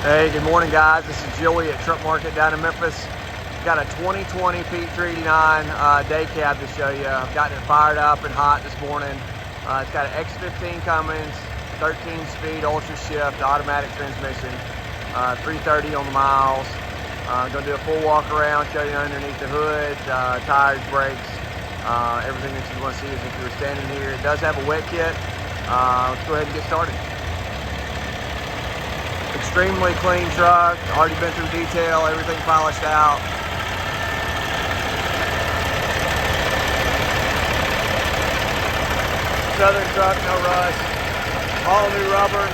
Hey, good morning guys. This is Joey at Truck Market down in Memphis. Got a 2020 P389 day cab to show you. I've gotten it fired up and hot this morning. It's got an X15 Cummins, 13-speed ultrashift automatic transmission, 330 on the miles. I'm going to do a full walk around, show you underneath the hood, tires, brakes, everything that you want to see as if you were standing here. It does have a wet kit. Let's go ahead and get started. Extremely clean truck, already been through detail, everything polished out. Southern truck, no rust, all new rubber.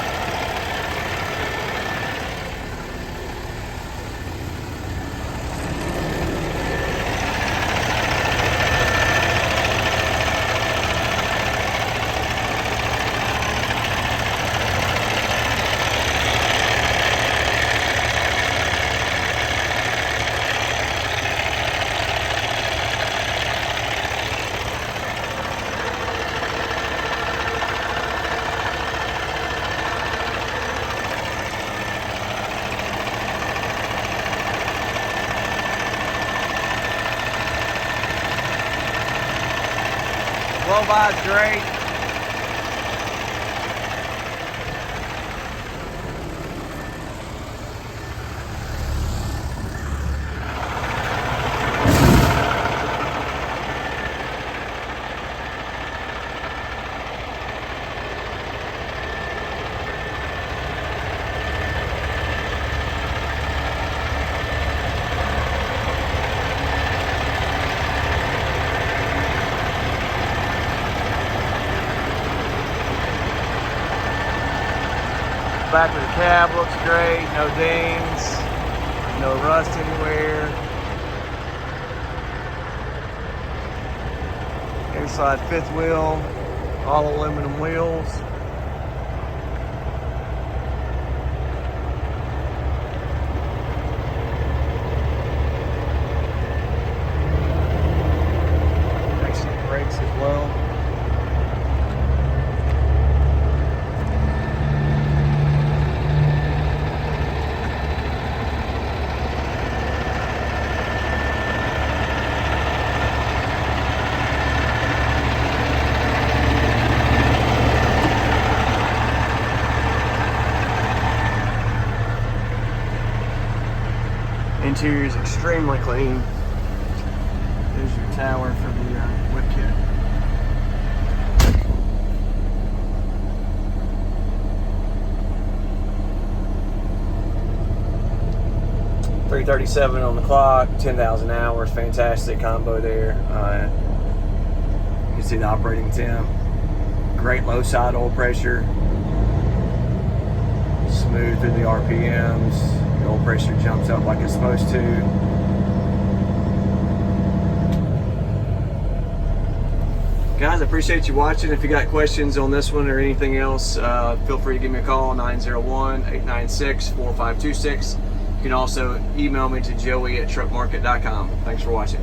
Blow by is great. Back of the cab looks great, no dings, no rust anywhere. Inside fifth wheel, all aluminum wheels. Excellent brakes as well. Interior is extremely clean. There's your tower for the whip kit. $337 on the clock, 10,000 hours. Fantastic combo there. You can see the operating temp. Great low side oil pressure. Smooth through the RPMs. The oil pressure jumps up like it's supposed to. Guys, I appreciate you watching. If you got questions on this one or anything else, feel free to give me a call, 901-896-4526. You can also email me to joey@truckmarket.com. Thanks for watching.